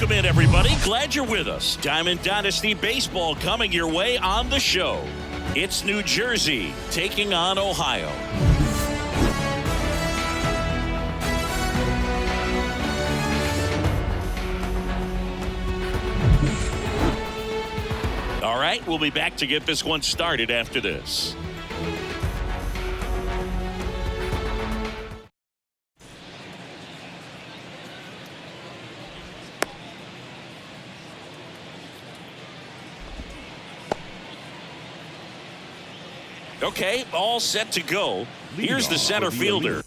Welcome in, everybody. Glad you're with us. Diamond Dynasty Baseball coming your way on the show. It's New Jersey taking on Ohio. All right, we'll be back to get this one started after this. Okay, all set to go. Here's the center fielder.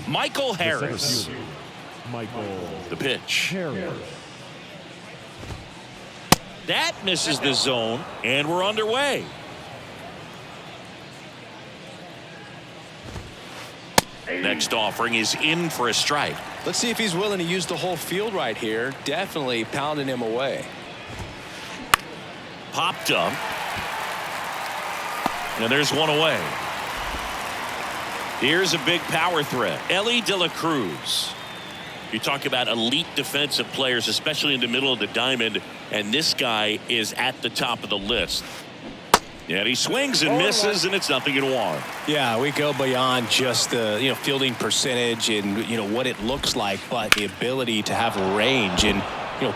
Michael Harris. The pitch. That misses the zone, and we're underway. Next offering is in for a strike. Let's see if he's willing to use the whole field right here. Definitely pounding him away. Popped up. And there's one away. Here's a big power threat. Ellie De La Cruz. You talk about elite defensive players, especially in the middle of the diamond, and this guy is at the top of the list. And he swings and misses, and it's nothing in one. Yeah, we go beyond just the fielding percentage and what it looks like, but the ability to have range and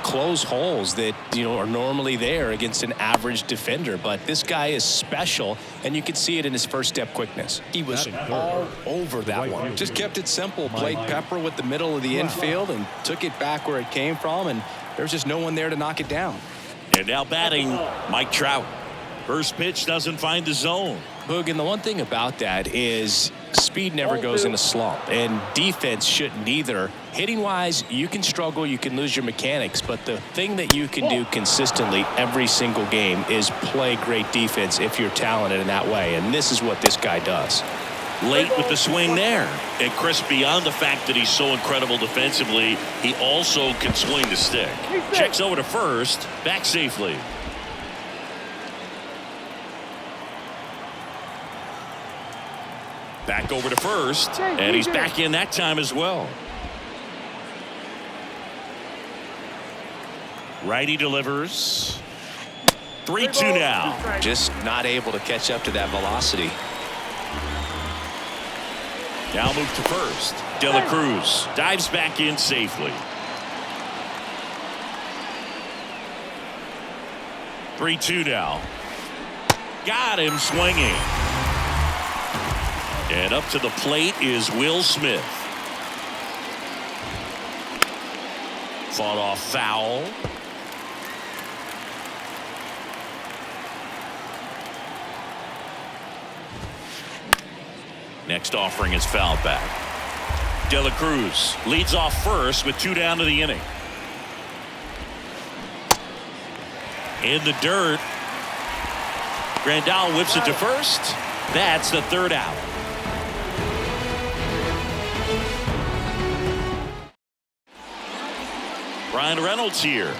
close holes that are normally there against an average defender. But this guy is special, and you can see it in his first step quickness. He was all over that one. Just kept it simple, played pepper with the middle of the infield and took it back where it came from, and there's just no one there to knock it down. And now batting, Mike Trout. First pitch doesn't find the zone. Boog, and the one thing about that is speed never goes in a slump, and defense shouldn't either. Hitting-wise, you can struggle, you can lose your mechanics, but the thing that you can do consistently every single game is play great defense if you're talented in that way, and this is what this guy does. Late with the swing there. And Chris, beyond the fact that he's so incredible defensively, he also can swing the stick. Checks over to first, back safely. Back over to first, and he's back in that time as well. Righty delivers. 3-2 now. Just not able to catch up to that velocity. Now move to first. De La Cruz dives back in safely. 3-2 now. Got him swinging. And up to the plate is Will Smith. Fought off foul. Next offering is fouled back. De La Cruz leads off first with 2 down to the inning. In the dirt. Grandal whips it to first. That's the 3rd out. Ryan Reynolds here.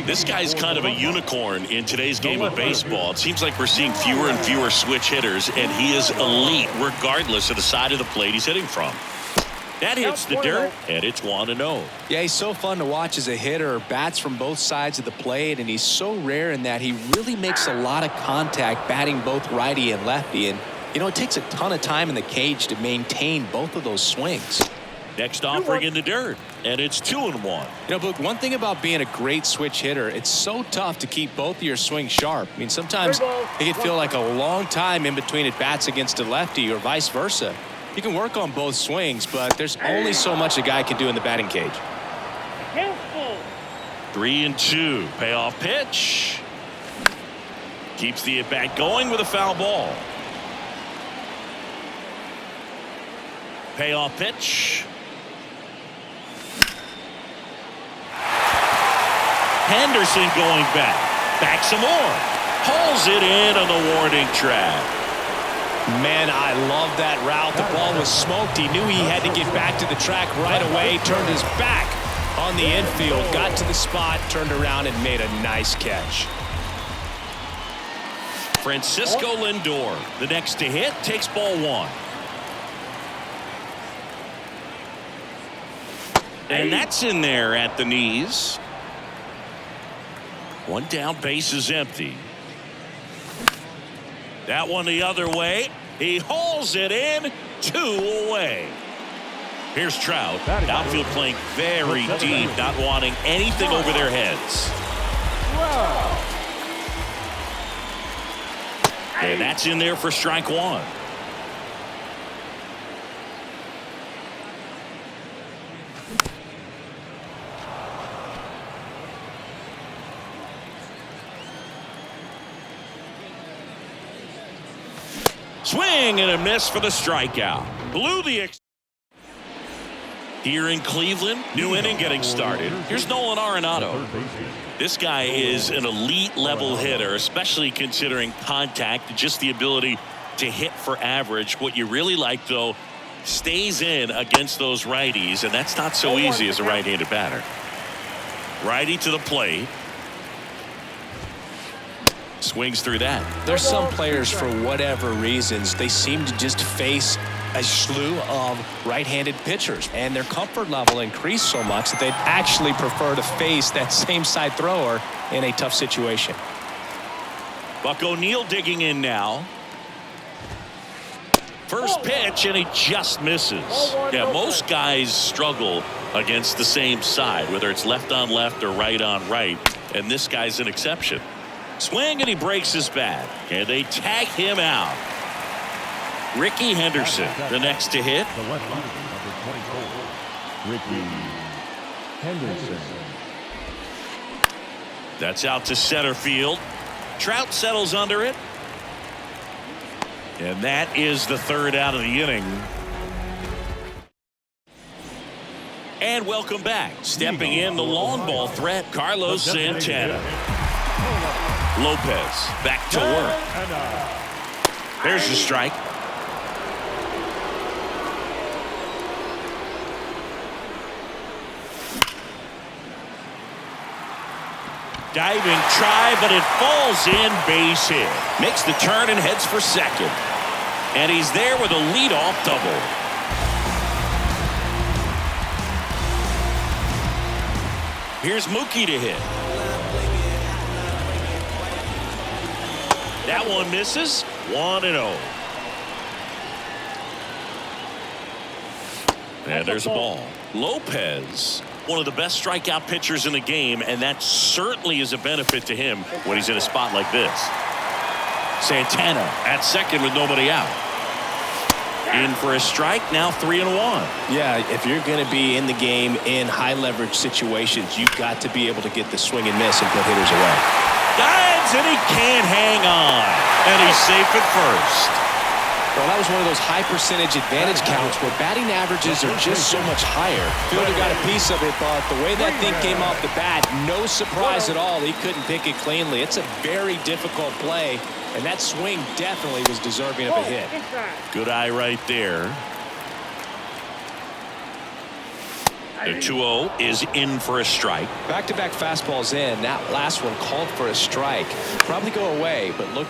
This guy's kind of a unicorn in today's game of baseball. It seems like we're seeing fewer and fewer switch hitters, and he is elite regardless of the side of the plate he's hitting from. That hits the dirt, and it's 1-0. Yeah, he's so fun to watch as a hitter. Bats from both sides of the plate, and he's so rare in that he really makes a lot of contact batting both righty and lefty. And, it takes a ton of time in the cage to maintain both of those swings. Next offering in the dirt, and it's 2-1. But one thing about being a great switch hitter, it's so tough to keep both of your swings sharp. I mean, sometimes it can feel like a long time in between at bats against a lefty or vice versa. You can work on both swings, but there's only so much a guy can do in the batting cage. 3-2. Payoff pitch. Keeps the at-bat going with a foul ball. Payoff pitch. Henderson going back some more, hauls it in on the warning track. Man, I love that route. The ball was smoked. He knew he had to get back to the track right away. Turned his back on the infield, got to the spot, turned around and made a nice catch. Francisco Lindor, the next to hit, takes ball one. And that's in there at the knees. One down, base is empty. That one the other way. He hauls it in, 2 away. Here's Trout. Outfield playing very deep, not wanting anything over their heads. And that's in there for strike one. Swing and a miss for the strikeout. Blew the here in Cleveland. New inning getting started. Here's Nolan Arenado. This guy is an elite level hitter, especially considering contact, just the ability to hit for average. What you really like, though, stays in against those righties, and that's not so easy as a right-handed batter. Righty to the plate. Swings through that. There's some players, for whatever reasons, they seem to just face a slew of right-handed pitchers, and their comfort level increased so much that they'd actually prefer to face that same side thrower in a tough situation. Buck O'Neil digging in now. First pitch, and he just misses. Yeah, most guys struggle against the same side, whether it's left on left or right on right, and this guy's an exception. Swing, and he breaks his bat, and they tag him out. Ricky Henderson, the next to hit. The left fielder, number 24, Ricky Henderson. That's out to center field. Trout settles under it. And that is the third out of the inning. And welcome back. Stepping in the long ball threat, Carlos Santana. Lopez back to work. There's the strike. Diving try, but it falls in, base hit. Makes the turn and heads for second. And he's there with a leadoff double. Here's Mookie to hit. That one misses. 1-0. And there's a ball. Lopez, one of the best strikeout pitchers in the game, and that certainly is a benefit to him when he's in a spot like this. Santana at second with nobody out. In for a strike, now 3-1. Yeah, if you're going to be in the game in high leverage situations, you've got to be able to get the swing and miss and put hitters away. Dives, and he can't hang on. And he's safe at first. Well, that was one of those high percentage advantage counts where batting averages are just so much higher. Fielder got a piece of it, but the way that thing came off the bat, no surprise at all. He couldn't pick it cleanly. It's a very difficult play, and that swing definitely was deserving of a hit. Good eye right there. The 2-0 is in for a strike. Back-to-back fastballs in. That last one called for a strike. Probably go away, but look.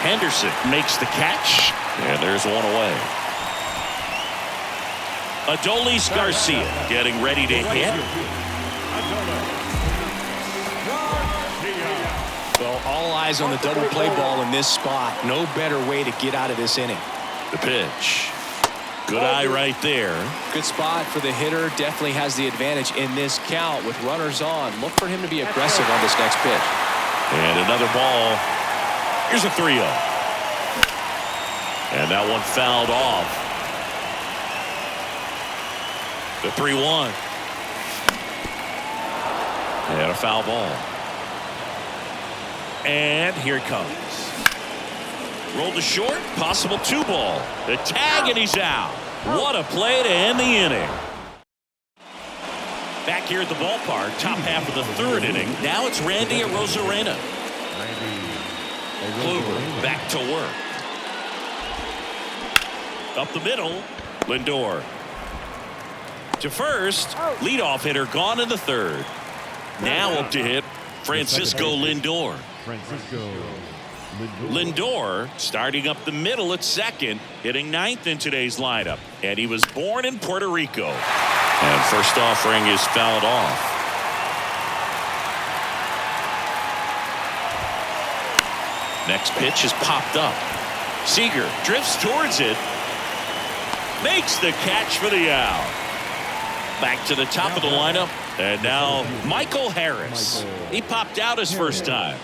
Henderson makes the catch, and there's one away. Adolis Garcia getting ready to hit. Well, all eyes on the double play ball in this spot. No better way to get out of this inning. The pitch. Good eye right there. Good spot for the hitter. Definitely has the advantage in this count with runners on. Look for him to be aggressive on this next pitch. And another ball. Here's a 3-0. And that one fouled off. The 3-1. And a foul ball. And here it comes. Rolled to short. Possible 2-ball. The tag, and he's out. What a play to end the inning. Back here at the ballpark, top half of the third inning. Now it's Randy Arozarena. Kluber back to work. Up the middle, Lindor. To first, leadoff hitter gone in the third. Now up to hit Francisco Lindor. Francisco Lindor starting up the middle at second, hitting ninth in today's lineup. And he was born in Puerto Rico. And first offering is fouled off. Next pitch is popped up. Seager drifts towards it. Makes the catch for the out. Back to the top of the lineup. And now Michael Harris. He popped out his first time.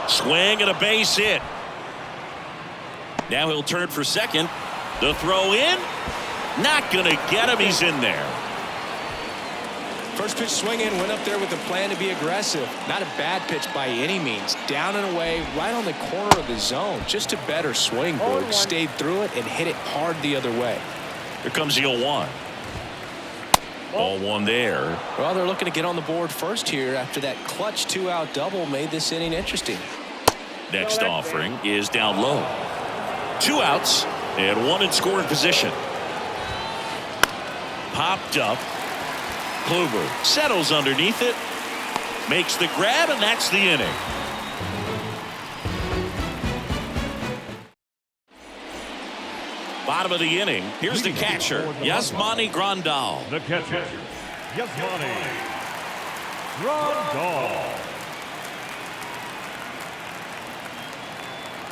Swing and a base hit. Now he'll turn for second. The throw in. Not going to get him. He's in there. First pitch swinging, went up there with a plan to be aggressive. Not a bad pitch by any means. Down and away, right on the corner of the zone. Just a better swing, Berg. Stayed through it and hit it hard the other way. Here comes the 0-1. Ball one there. Well, they're looking to get on the board first here after that clutch 2-out double made this inning interesting. Next offering is down low. 2 outs and 1 in scoring position. Popped up. Kluber settles underneath it. Makes the grab, and that's the inning. Bottom of the inning. Here's the catcher, Yasmani Grandal. The catcher, Yasmani Grandal.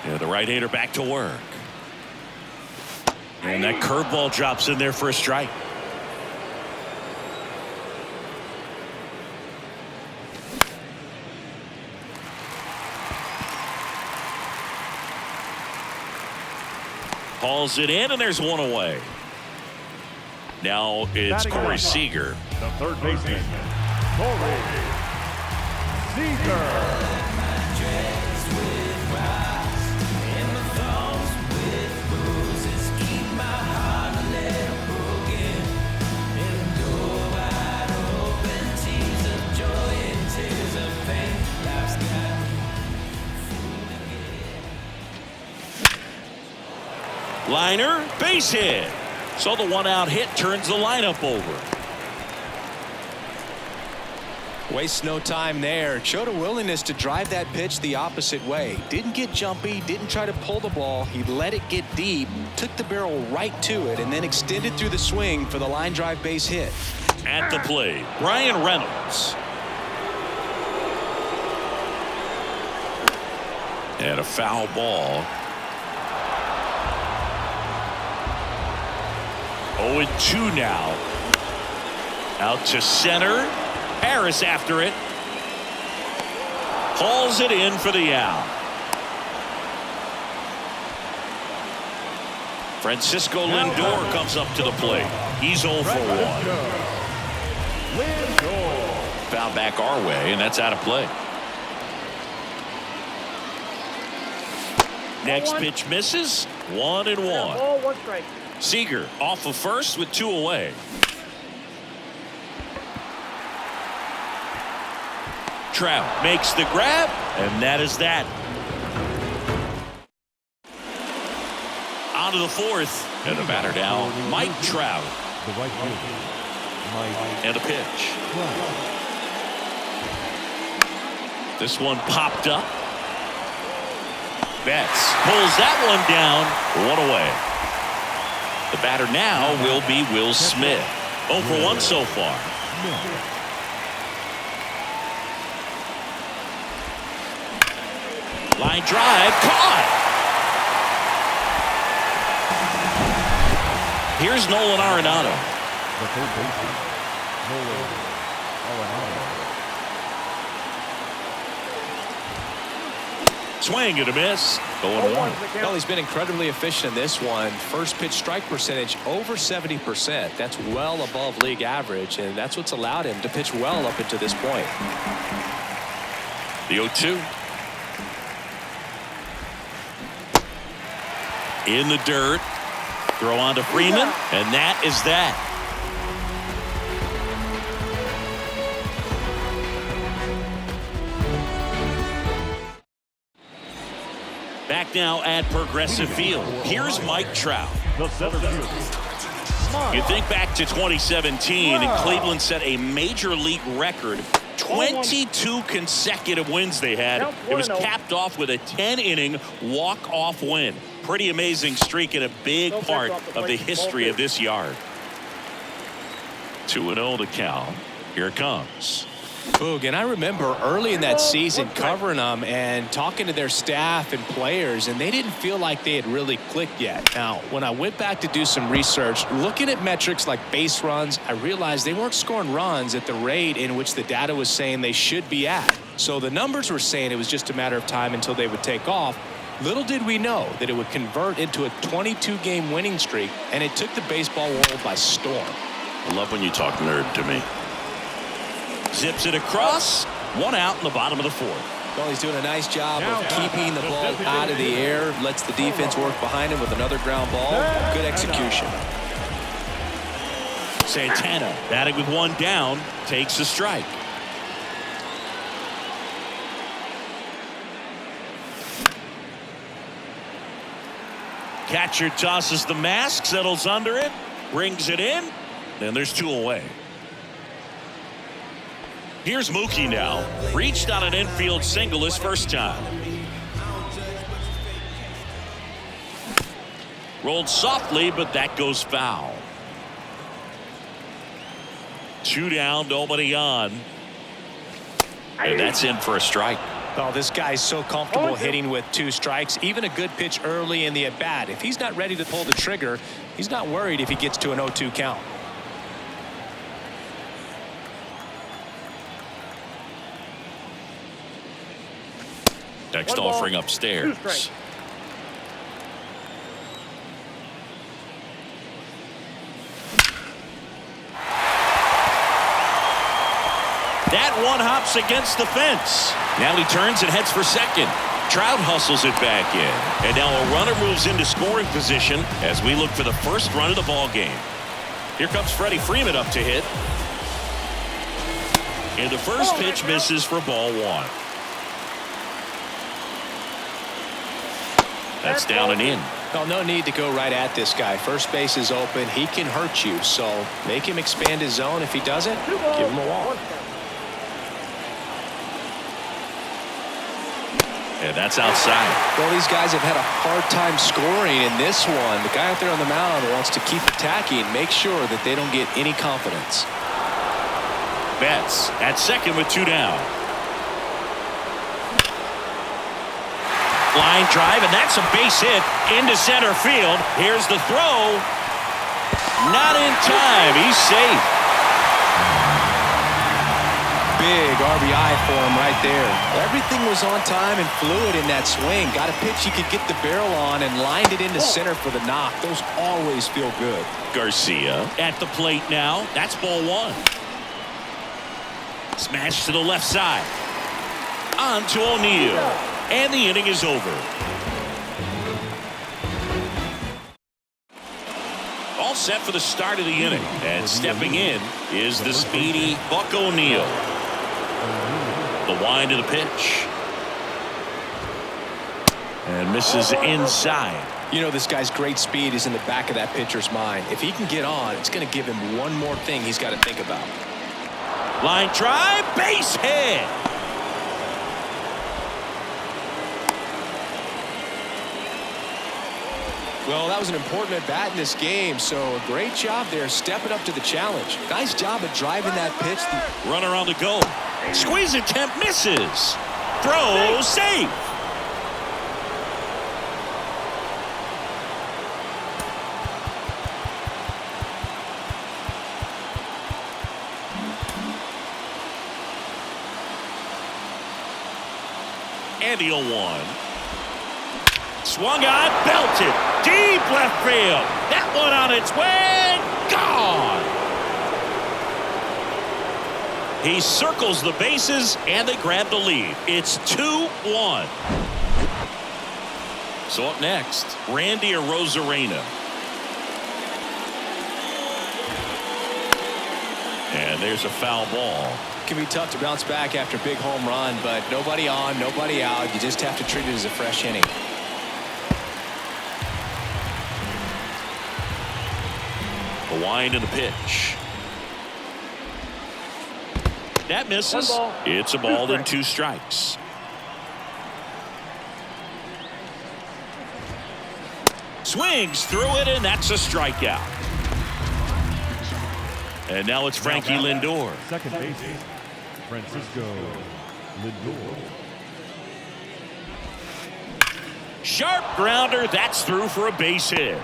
Yeah, the right-hander back to work. And that curveball drops in there for a strike. Hauls it in, and there's one away. Now it's Corey Seager. The third baseman, Corey Seager. Liner, base hit. So the 1-out hit turns the lineup over. Wastes no time there. Showed a willingness to drive that pitch the opposite way. Didn't get jumpy, didn't try to pull the ball. He let it get deep, took the barrel right to it, and then extended through the swing for the line drive base hit. At the plate, Brian Reynolds. And a foul ball. 0-2 now. Out to center. Harris after it. Hauls it in for the out. Francisco Lindor comes up to the plate. He's 0 for 1. Foul back our way, and that's out of play. Next pitch misses. 1-1. Ball, 1 strike. Seager off of first with 2 away. Trout makes the grab, and that is that. On to the 4th, and the batter now, Mike Trout. The right fielder, Mike. And a pitch. This one popped up. Betts pulls that one down. 1 away. The batter now will be Will Smith. 0 for 1 so far. Line drive, caught. Here's Nolan Arenado. The third baseman, Nolan Arenado. Swing and a miss. 0-1. Well, he's been incredibly efficient in this one. First pitch strike percentage over 70%. That's well above league average, and that's what's allowed him to pitch well up until this point. The 0-2. In the dirt. Throw on to Freeman, and that is that. Back now at Progressive Field. Here's Mike Trout. The center fielder, You think back to 2017, and Cleveland set a major league record. 22 consecutive wins they had. It was capped off with a 10-inning walk-off win. Pretty amazing streak and a big part of the history of this yard. 2-0 to count. Here it comes. Boog, and I remember early in that season covering them and talking to their staff and players, and they didn't feel like they had really clicked yet. Now, when I went back to do some research, looking at metrics like base runs, I realized they weren't scoring runs at the rate in which the data was saying they should be at. So the numbers were saying it was just a matter of time until they would take off. Little did we know that it would convert into a 22-game winning streak, and it took the baseball world by storm. I love when you talk nerd to me. Zips it across. One out in the bottom of the fourth. Well, he's doing a nice job of keeping the ball out of the air. Lets the defense work behind him with another ground ball. Good execution. Santana batting with one down. Takes a strike. Catcher tosses the mask. Settles under it. Brings it in. And there's two away. Here's Mookie now. Reached on an infield single his first time. Rolled softly, but that goes foul. Two down, nobody on. And that's in for a strike. Oh, this guy's so comfortable hitting with two strikes. Even a good pitch early in the at-bat. If he's not ready to pull the trigger, he's not worried if he gets to an 0-2 count. Next offering upstairs. That one hops against the fence. Now he turns and heads for second. Trout hustles it back in. And now a runner moves into scoring position as we look for the first run of the ball game. Here comes Freddie Freeman up to hit. And the first pitch misses for ball one. That's down and in. Well, no need to go right at this guy. First base is open. He can hurt you. So make him expand his zone. If he doesn't, give him a walk. And that's outside. Well, these guys have had a hard time scoring in this one. The guy out there on the mound wants to keep attacking, make sure that they don't get any confidence. Betts at second with two down. Line drive, and that's a base hit into center field. Here's the throw. Not in time. He's safe. Big RBI for him right there. Everything was on time and fluid in that swing. Got a pitch he could get the barrel on and lined it into center for the knock. Those always feel good. Garcia at the plate now. That's ball one. Smash to the left side. On to O'Neill. And the inning is over. All set for the start of the inning. And stepping in is the speedy Buck O'Neill. The wind of the pitch. And misses inside. You know, this guy's great speed is in the back of that pitcher's mind. If he can get on, it's going to give him one more thing he's got to think about. Line drive, base hit. Well, that was an important at-bat in this game, so a great job there stepping up to the challenge. Nice job of driving that pitch. Runner on the go. Squeeze attempt misses. Throw safe. And the 0-1. Swung on, belted, deep left field. That one on its way, gone. He circles the bases, and they grab the lead. It's 2-1. So up next, Randy Arozarena. And there's a foul ball. It can be tough to bounce back after a big home run, but nobody on, nobody out. You just have to treat it as a fresh inning. The wind and the pitch. That misses. It's a ball and 2 strikes. Swings through it, and that's a strikeout. And now it's Frankie Lindor. Second base, Francisco Lindor. Sharp grounder. That's through for a base hit.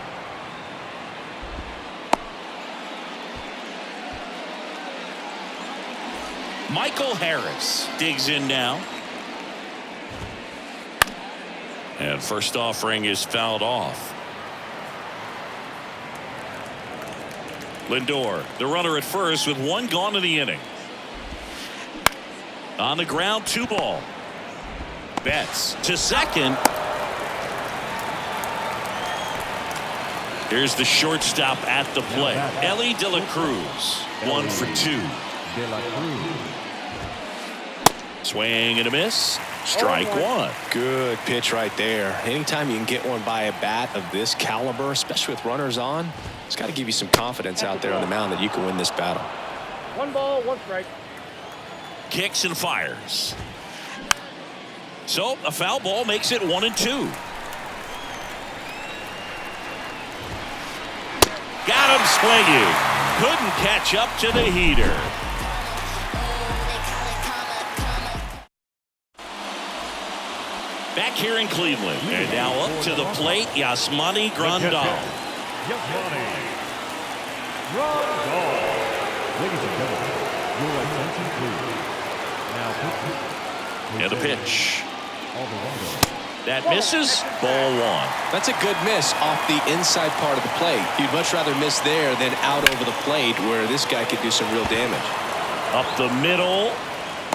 Michael Harris digs in now. And first offering is fouled off. Lindor, the runner at first with 1 gone in the inning. On the ground, 2 ball. Betts to second. Here's the shortstop at the plate. Ellie De La Cruz, 1 for 2. De La Cruz. Swing and a miss. Strike 1. Good pitch right there. Anytime you can get one by a bat of this caliber, especially with runners on, it's got to give you some confidence out there on the mound that you can win this battle. 1 ball, 1 strike. Kicks and fires. So a foul ball makes it 1-2. Got him swinging. Couldn't catch up to the heater. Back here in Cleveland. And now up to the plate, Yasmani Grandal. Yasmani Grandal. Ladies and gentlemen, your attention please. Now And a pitch. Alvarado. That misses. Ball 1. That's a good miss off the inside part of the plate. You'd much rather miss there than out over the plate where this guy could do some real damage. Up the middle.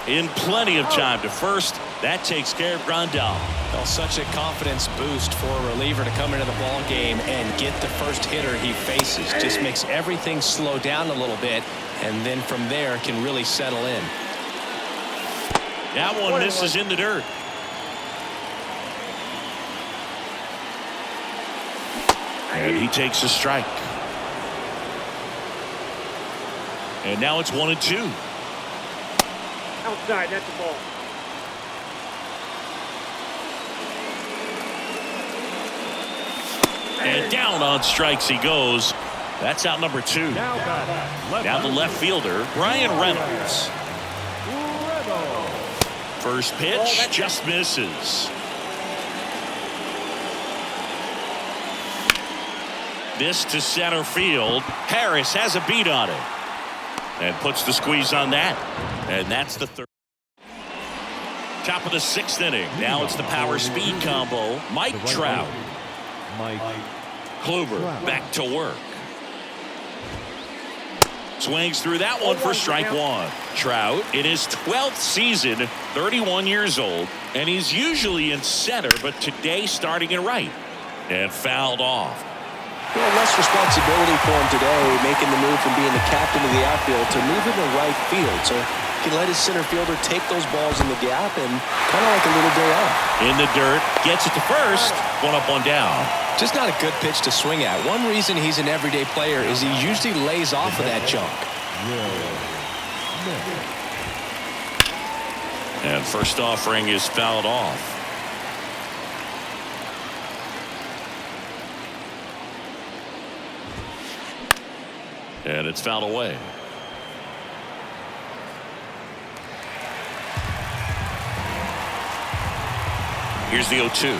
In plenty of time to first. That takes care of Grandal. Well, such a confidence boost for a reliever to come into the ball game and get the first hitter he faces. Just makes everything slow down a little bit, and then from there can really settle in. That one misses in the dirt. And he takes a strike. And now it's 1-2. Outside, that's the ball. And down on strikes he goes. That's out number 2. Now the left fielder, Brian Reynolds. First pitch just misses. This to center field. Harris has a beat on it. And puts the squeeze on that. And that's the 3rd. Top of the 6th inning. Now it's the power speed combo. Mike Trout. Mike Kluber back to work. Swings through that one for strike 1. Trout in his 12th season, 31 years old, and he's usually in center, but today starting in right. And fouled off. Well, less responsibility for him today, making the move from being the captain of the outfield to moving to right field. So he can let his center fielder take those balls in the gap and kind of like a little day off. In the dirt, gets it to first, 1 up, 1 down. Just not a good pitch to swing at. One reason he's an everyday player is he usually lays off of that junk. And first offering is fouled off. And it's fouled away. Here's the 0-2.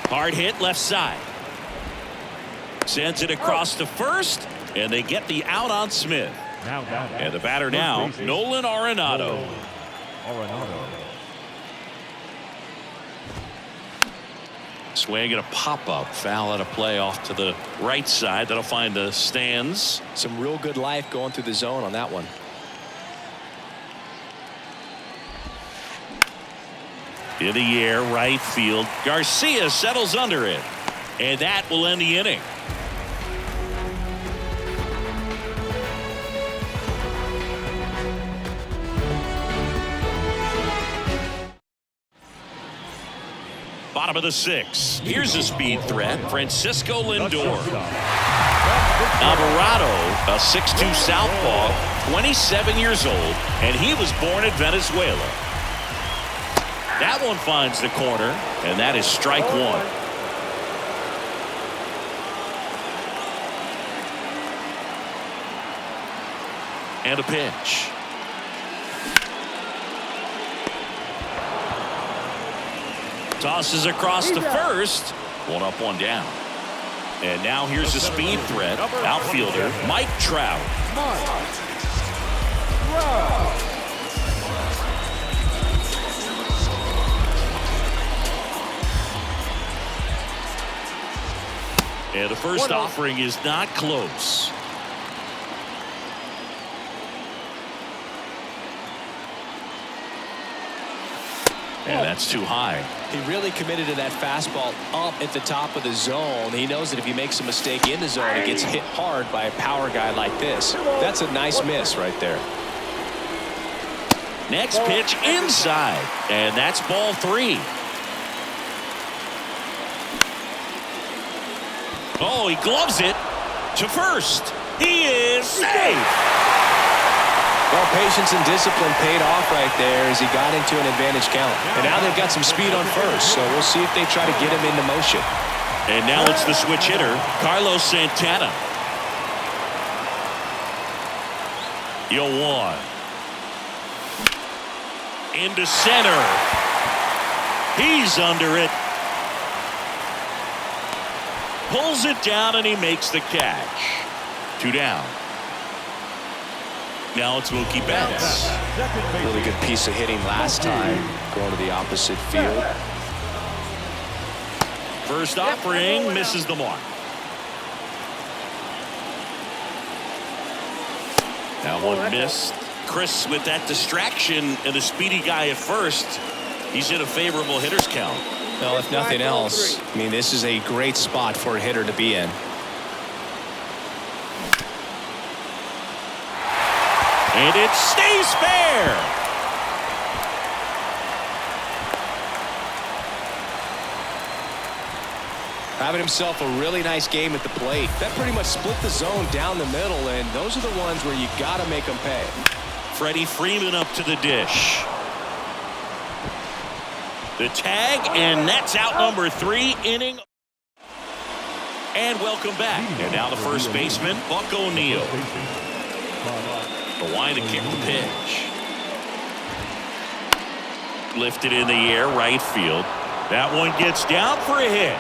Hard hit left side. Sends it across to first, and they get the out on Smith. And the batter now, Nolan Arenado. Swing and a pop-up. Foul out of play off to the right side. That'll find the stands. Some real good life going through the zone on that one. In the air, right field. Garcia settles under it. And that will end the inning. Bottom of the 6th. Here's a speed threat, Francisco Lindor. Alvarado, a 6'2 southpaw, 27 years old, and he was born in Venezuela. That one finds the corner, and that is strike one. And a pitch. Tosses across to first. One up, one down. And now here's a speed threat. Outfielder Mike Trout. And the first offering is not close. And that's too high. He really committed to that fastball up at the top of the zone. He knows that if he makes a mistake in the zone, it gets hit hard by a power guy like this. That's a nice miss right there. Next pitch inside, and that's ball 3. Oh, he gloves it to first. He is safe. Well, patience and discipline paid off right there as he got into an advantage count. And now they've got some speed on first, so we'll see if they try to get him into motion. And now it's the switch hitter, Carlos Santana. 0-1. Into center. He's under it. Pulls it down, and he makes the catch. 2 down. Now it's Mookie Betts. Really good piece of hitting last time, going to the opposite field. First offering misses the mark. That one missed. Chris with that distraction and the speedy guy at first. He's in a favorable hitter's count. Well, if nothing else, I mean, this is a great spot for a hitter to be in. And it stays fair. Having himself a really nice game at the plate. That pretty much split the zone down the middle, and those are the ones where you got to make them pay. Freddie Freeman up to the dish. The tag, and that's out number 3 inning. And welcome back. And now the first baseman, Buck O'Neil. The line to kick the pitch. Lifted in the air, right field. That one gets down for a hit.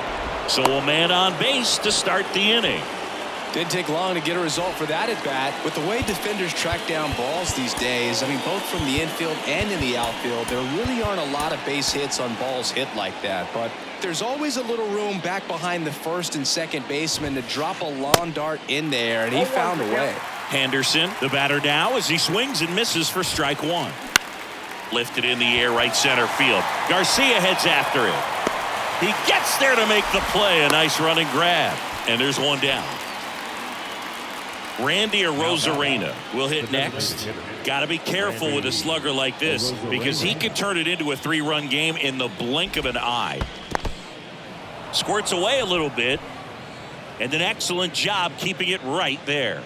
So a man on base to start the inning. Didn't take long to get a result for that at bat. With the way defenders track down balls these days, I mean, both from the infield and in the outfield, there really aren't a lot of base hits on balls hit like that. But there's always a little room back behind the first and second baseman to drop a lawn dart in there, and he found a way. Henderson, the batter now, as he swings and misses for strike 1. Lifted in the air, right center field. Garcia heads after it. He gets there to make the play. A nice running grab. And there's one down. Randy Arozarena will hit next. Got to be careful with a slugger like this because he can turn it into a 3-run game in the blink of an eye. Squirts away a little bit. And an excellent job keeping it right there.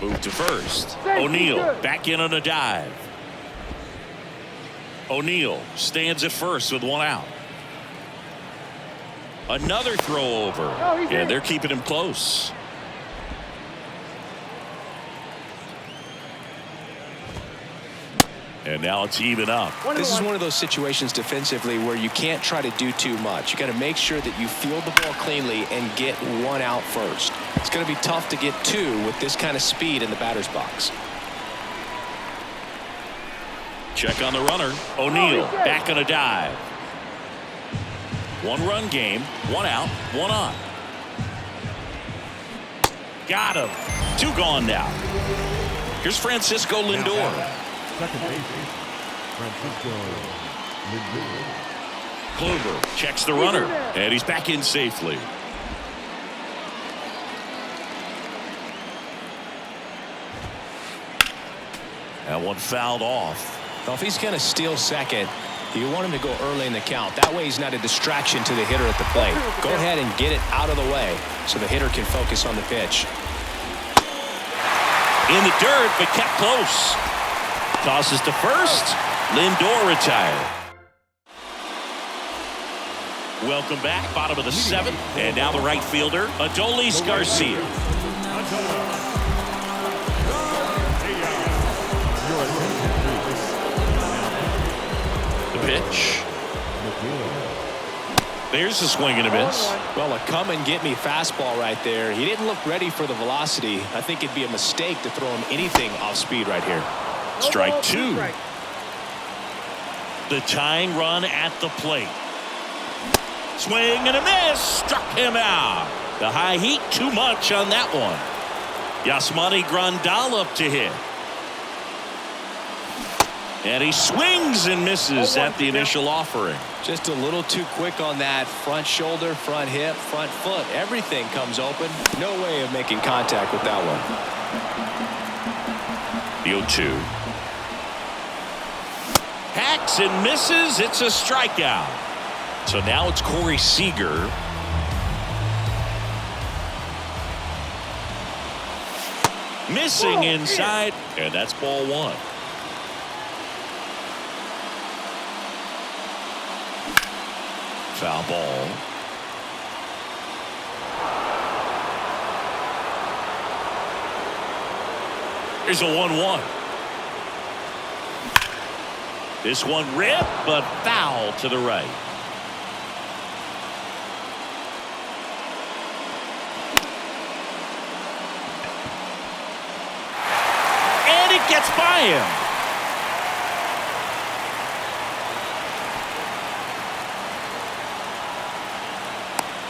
Move to first. O'Neal back in on a dive. O'Neal stands at first with 1 out. Another throw over. And they're keeping him close. And now it's even up. This is one of those situations defensively where you can't try to do too much. You got to make sure that you field the ball cleanly and get 1 out first. It's going to be tough to get 2 with this kind of speed in the batter's box. Check on the runner. O'Neal back on a dive. 1-run game, 1 out, 1 on. Got him. 2 gone now. Here's Francisco Lindor. Second base, Francisco Lindor. Kluber checks the runner, and he's back in safely. That one fouled off. Well, if he's going to steal second, you want him to go early in the count. That way he's not a distraction to the hitter at the plate. Go ahead and get it out of the way so the hitter can focus on the pitch. In the dirt, but kept close. Tosses to first. Lindor retired. Welcome back. Bottom of the seventh. And now the right fielder, Adolis Garcia. The pitch. There's a swing and a miss. Well, a come-and-get-me fastball right there. He didn't look ready for the velocity. I think it'd be a mistake to throw him anything off speed right here. Strike two. The tying run at the plate. Swing and a miss. Struck him out. The high heat, too much on that one. Yasmani Grandal up to hit. And he swings and misses at the initial offering. Just a little too quick on that front shoulder, front hip, front foot. Everything comes open. No way of making contact with that one. The 0-2. Hacks and misses. It's a strikeout. So now it's Corey Seager. Missing inside. And that's ball one. Foul ball. Here's a 1-1. This one ripped, but foul to the right. And it gets by him.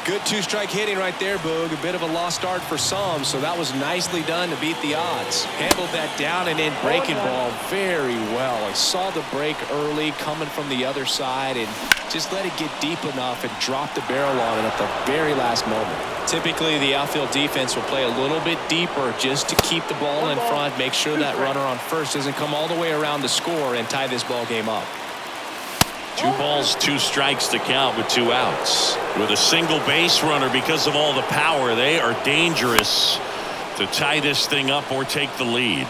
Good two-strike hitting right there, Boog. A bit of a lost start for some, so that was nicely done to beat the odds. Handled that down and in breaking ball very well. I saw the break early coming from the other side and just let it get deep enough and drop the barrel on it at the very last moment. Typically, the outfield defense will play a little bit deeper just to keep the ball in front, make sure that runner on first doesn't come all the way around to score and tie this ball game up. 2 balls, 2 strikes to count with 2 outs. With a single base runner, because of all the power, they are dangerous to tie this thing up or take the lead.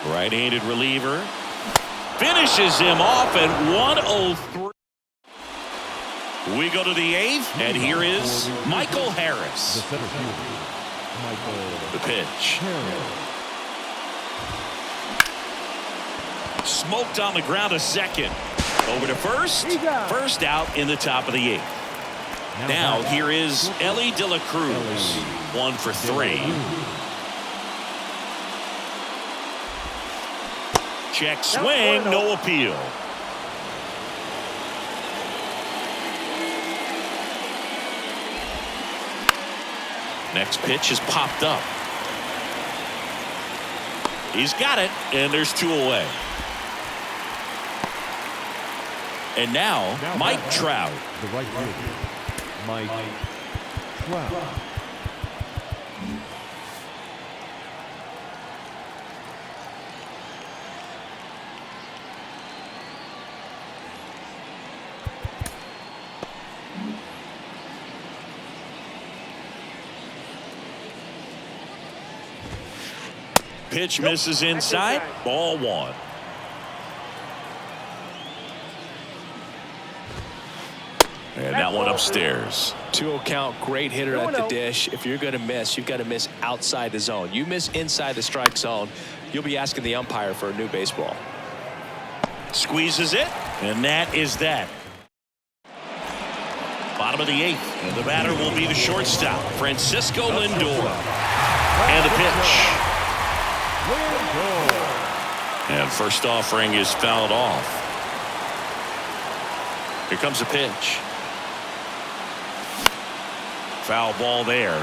Right-handed reliever finishes him off at 103. We go to the 8th, and here is Michael Harris. The pitch. Smoked on the ground to second. Over to first. First out in the top of the 8th. Now here is Ellie De La Cruz. 1 for 3. Check swing. No appeal. Next pitch is popped up. He's got it, and there's 2 away. And now Mike Trout. The right fielder, Mike Trout. Pitch misses inside. Ball 1. And that one upstairs. 2-0 count, great hitter at the dish. If you're going to miss, you've got to miss outside the zone. You miss inside the strike zone, you'll be asking the umpire for a new baseball. Squeezes it, and that is that. Bottom of the 8th, and the batter will be the shortstop, Francisco Lindor. And the pitch. And first offering is fouled off. Here comes the pitch. Foul ball there.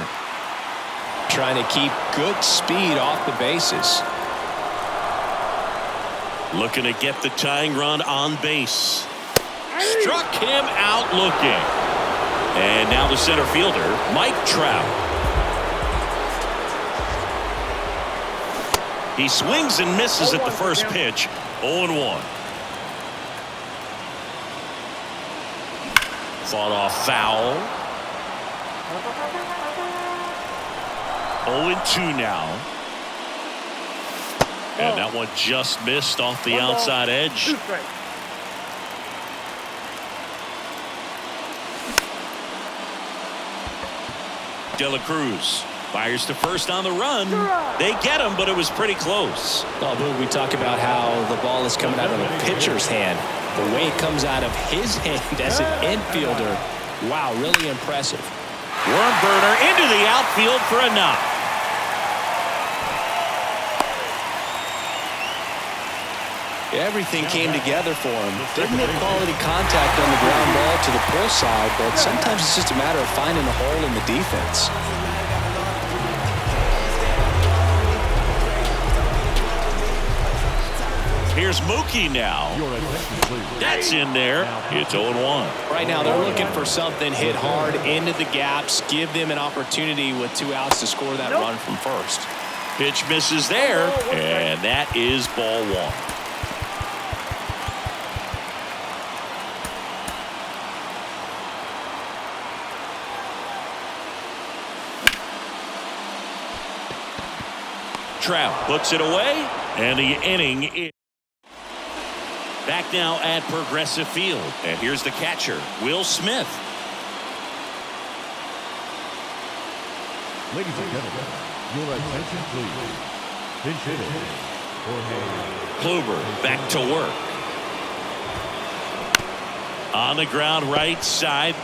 Trying to keep good speed off the bases. Looking to get the tying run on base. Struck him out looking. And now the center fielder, Mike Trout. He swings and misses at the first pitch. 0-1. Fought off foul. 0-2 now. And that one just missed off the outside edge. De La Cruz fires to first on the run. They get him, but it was pretty close. Oh, Boog, we talk about how the ball is coming out of the pitcher's hand. The way it comes out of his hand as an infielder. Wow, really impressive. Worm burner into the outfield for a knock. Everything came together for him. Didn't make quality contact on the ground ball to the pull side, but sometimes it's just a matter of finding a hole in the defense. Here's Mookie now. That's in there. It's 0-1. Right now they're looking for something hit hard into the gaps, give them an opportunity with 2 outs to score that run from first. Pitch misses there, and that is ball 1. Trout puts it away, and the inning is back now at Progressive Field. And here's the catcher, Will Smith. Ladies and gentlemen, your attention please. Pinch hitter, Kluber back to work. On the ground right side.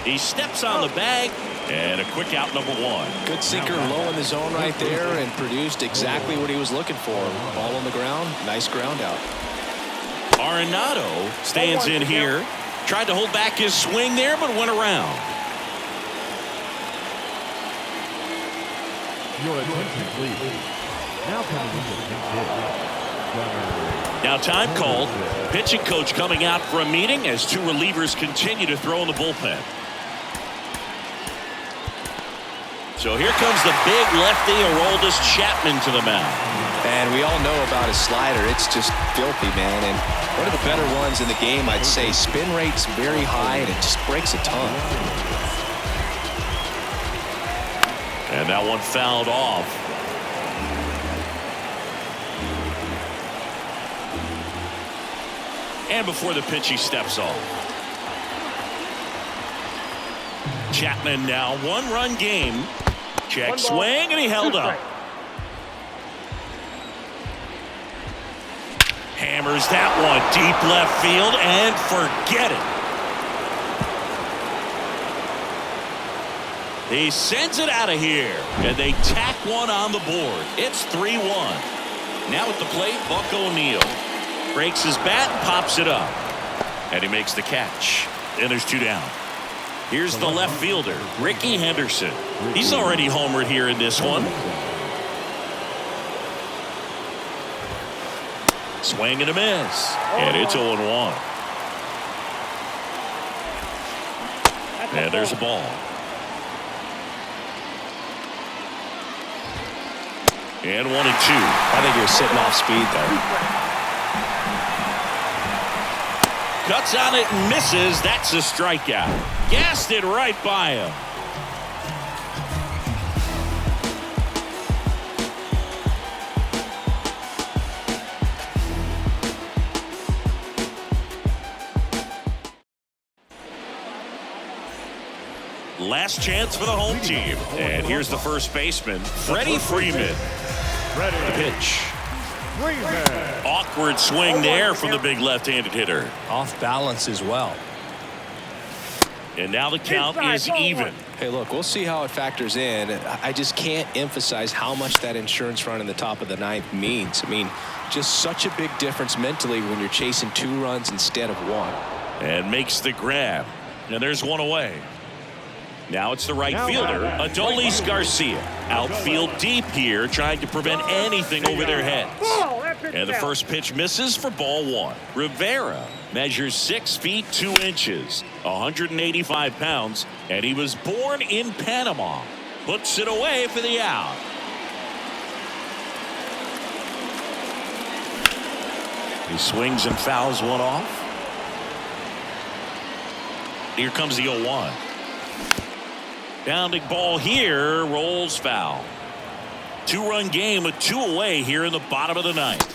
He steps on the bag. And a quick out, number 1. Good sinker low in the zone right there and produced exactly what he was looking for. Ball on the ground, nice ground out. Arenado stands in here. Tried to hold back his swing there, but went around. your attention please. Now coming into the pinch hit. Now time called. Pitching coach coming out for a meeting as 2 relievers continue to throw in the bullpen. So here comes the big lefty, Aroldis Chapman, to the mound. And we all know about his slider. It's just filthy, man. And one of the better ones in the game, I'd say. Spin rate's very high, and it just breaks a ton. And that one fouled off. And before the pitch, he steps off. Chapman now 1-run game. Check swing, and he held up. Hammers that one deep left field, and forget it. He sends it out of here, and they tack one on the board. It's 3-1. Now at the plate, Buck O'Neil breaks his bat and pops it up, and he makes the catch. And there's 2 down. Here's the left fielder, Ricky Henderson. He's already homered here in this one. Swing and a miss. And it's 0-1. And there's a ball. And 1-2. I think you're sitting off speed there. Cuts on it and misses. That's a strikeout. Gassed it right by him. Last chance for the home team. And here's the first baseman, Freddie Freeman. The pitch. Awkward swing there from the big left-handed hitter. Off balance as well. And now the count is even. Hey, look, we'll see how it factors in. I just can't emphasize how much that insurance run in the top of the 9th means. I mean, just such a big difference mentally when you're chasing 2 runs instead of 1. And makes the grab. And there's 1 away. Now it's the right fielder, Adolis Garcia. Outfield deep here, trying to prevent anything over their heads. And the first pitch misses for ball 1. Rivera measures 6 feet 2 inches, 185 pounds, and he was born in Panama. Puts it away for the out. He swings and fouls one off. Here comes the 0-1. Bounding ball here, rolls foul. 2-run game with 2 away here in the bottom of the 9th.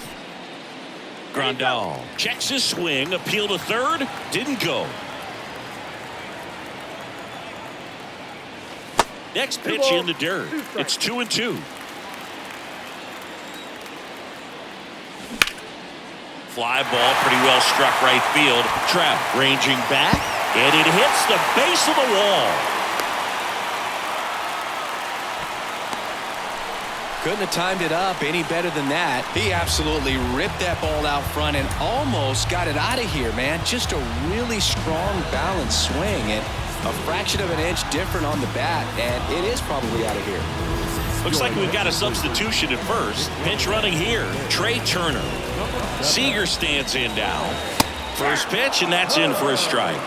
Grandal checks his swing, appeal to third, didn't go. Next pitch in the dirt. It's 2-2. Fly ball pretty well struck right field. Trout ranging back, and it hits the base of the wall. Couldn't have timed it up any better than that. He absolutely ripped that ball out front and almost got it out of here, man. Just a really strong, balanced swing, and a fraction of an inch different on the bat, and it is probably out of here. Looks like we've got a substitution at first. Pinch running here, Trey Turner. Seager stands in now. First pitch, and that's in for a strike.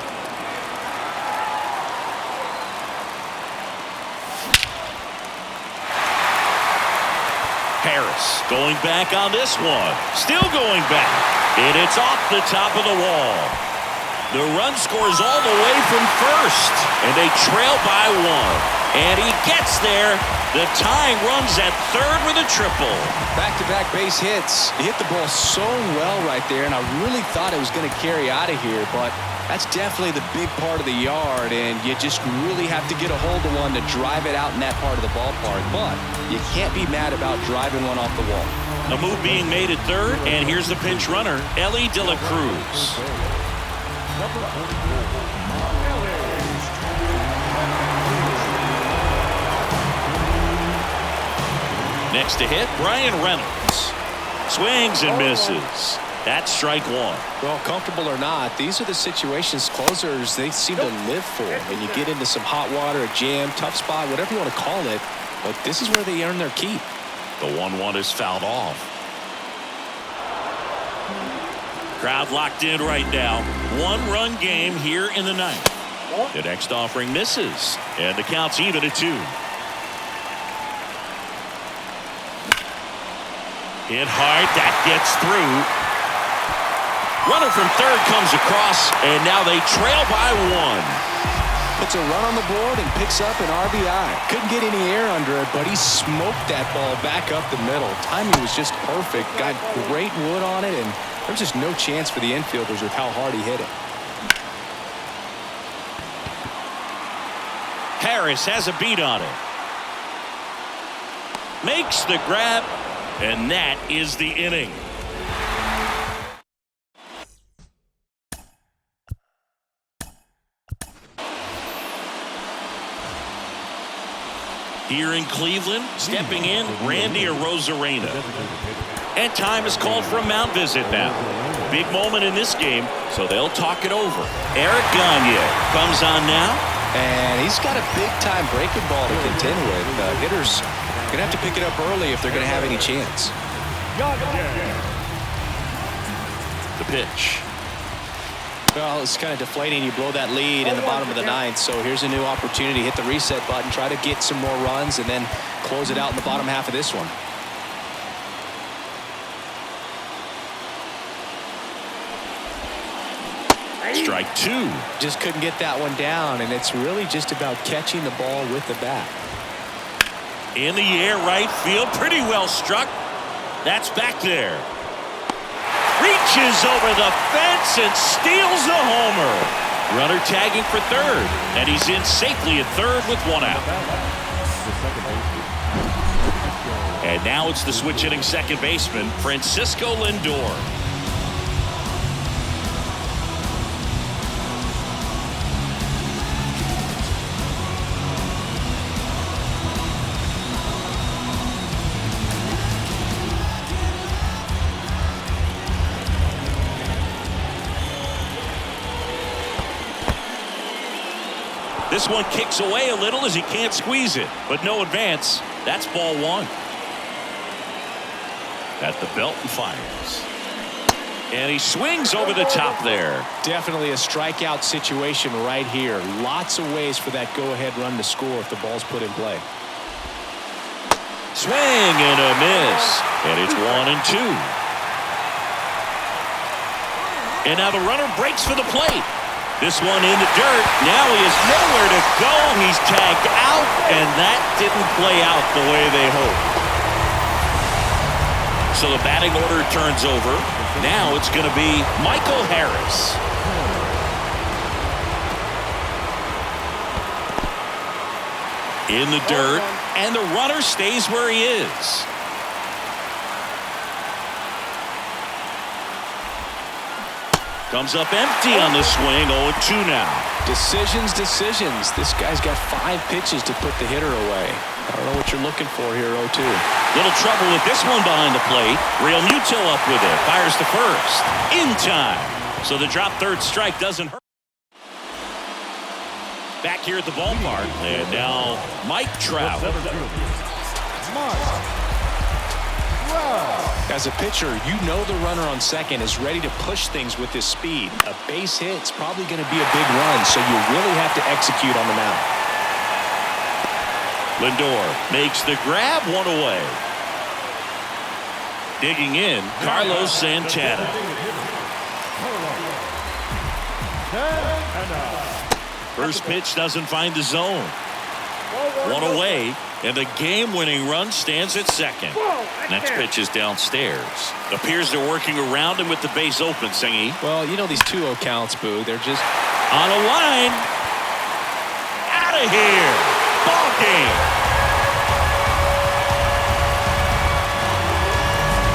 Harris going back on this one. Still going back. And it's off the top of the wall. The run scores all the way from first. And they trail by 1. And he gets there. The tying runs at third with a triple. Back-to-back base hits. He hit the ball so well right there, and I really thought it was going to carry out of here, but that's definitely the big part of the yard, and you just really have to get a hold of one to drive it out in that part of the ballpark. But you can't be mad about driving one off the wall. A move being made at third, and here's the pinch runner, Ellie De La Cruz. Next to hit, Brian Reynolds. Swings and misses. That's strike 1. Well, comfortable or not, these are the situations closers they seem to live for. When you get into some hot water, a jam, tough spot, whatever you want to call it, but this is where they earn their keep. The 1-1 is fouled off. Crowd locked in right now. 1-run game here in the 9th. The next offering misses, and the count's even at 2. Hit hard, that gets through. Runner from third comes across, and now they trail by 1. Puts a run on the board and picks up an RBI. Couldn't get any air under it, but he smoked that ball back up the middle. Timing was just perfect. Got great wood on it, and there's just no chance for the infielders with how hard he hit it. Harris has a beat on it. Makes the grab, and that is the inning. Here in Cleveland, stepping in, Randy Arozarena. And time is called for a mound visit now. Big moment in this game, so they'll talk it over. Eric Gagne comes on now. And he's got a big-time breaking ball to contend with. Hitters going to have to pick it up early if they're going to have any chance. The pitch. Well, it's kind of deflating. You blow that lead in the bottom of the 9th, so here's a new opportunity. Hit the reset button, try to get some more runs, and then close it out in the bottom half of this one. Strike 2. Just couldn't get that one down, and it's really just about catching the ball with the bat. In the air, right field, pretty well struck. That's back there. Reaches over the fence and steals the homer. Runner tagging for third, and he's in safely at third with 1 out. And now it's the switch hitting second baseman, Francisco Lindor. This one kicks away a little as he can't squeeze it, but no advance. That's ball 1. At the belt and fires. And he swings over the top there. Definitely a strikeout situation right here. Lots of ways for that go-ahead run to score if the ball's put in play. Swing and a miss. And it's 1-2. And now the runner breaks for the plate. This one in the dirt. Now he has nowhere to go. He's tagged out, and that didn't play out the way they hoped. So the batting order turns over. Now it's going to be Michael Harris. In the dirt, and the runner stays where he is. Comes up empty on the swing. 0-2 now. Decisions. This guy's got 5 pitches to put the hitter away. I don't know what you're looking for here, 0-2. Little trouble with this one behind the plate. Real Muto up with it. Fires to first. In time. So the drop third strike doesn't hurt. Back here at the ballpark. And now Mike Trout. As a pitcher, you know the runner on second is ready to push things with his speed. A base hit's probably going to be a big run, so you really have to execute on the mound. Lindor makes the grab, one away. Digging in, Carlos Santana. First pitch doesn't find the zone. One away, and the game-winning run stands at second. Next pitch is downstairs. Appears they're working around him with the base open, Singy. Well, you know these 2-0 counts, Boo. They're just On a line. Out of here. Ball game.